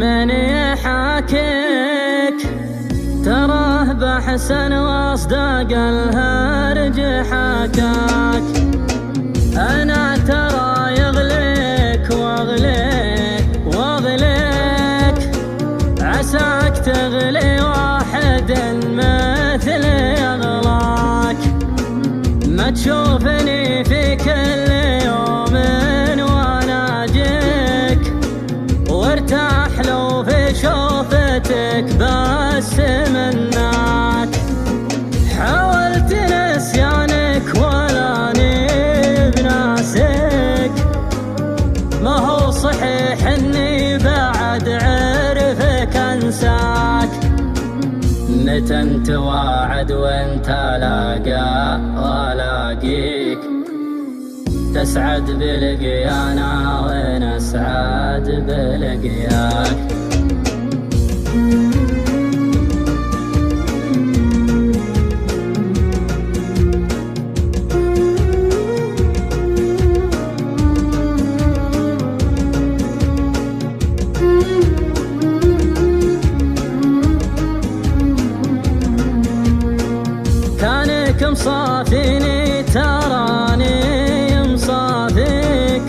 من يحاكيك تراه بحسن واصدق الهرج حكاك. أنا ترى يغليك واغليك عساك تغلي واحد مثلي يغلاك. ما تشوفني في كل يوم وانا اجيك وارتاح لو في شوفتك بس منك. حاولت نسيانك ولاني بناسك، ما هو صحيح اني بعد عرفك انساك. متى انت واعد وانت لاقى والاقيك، تسعد بلقيانا ونسعد بلقياك. كانك مصافيني تراني مصافيك،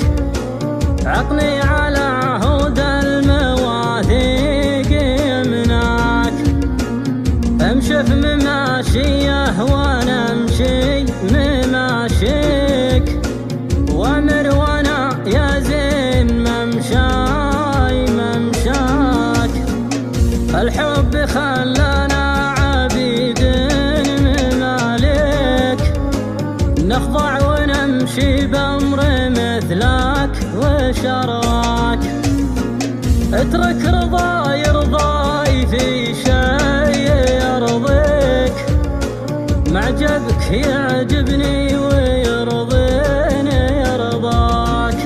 عطني على عهود المواثيق يمناك. امشي في مماشيه وانا امشي مماشيك، وامر وانا يا زين ممشاي ممشاك. الحب خلانا نخضع ونمشي بأمر مثلك وشرواك. اترك رضاي في شيء يرضيك، معجبك يعجبني ويرضيني يرضاك.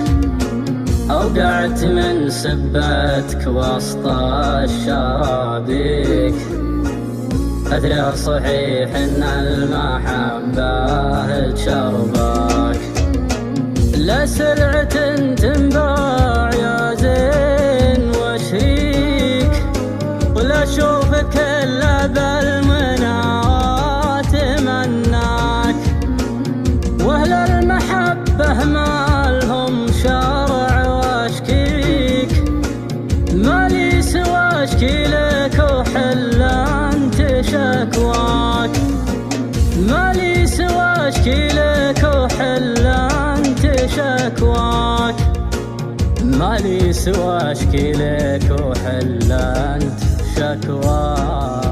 أوقعت من سبتك وسط الشرابيك، أدري صحيح إن المحبة تشربك. لا سلعة تنباع يا زين وشريك، ولا أشوفك إلا بالمناوات مناك. وأهل المحبة ما لهم شرع واشكيك، مالي سوى اشكي لك وحلان شكواك. مالي سوى اشكي لك وحل انت شكواك. مالي سوى اشكي لك وحل انت شكواك.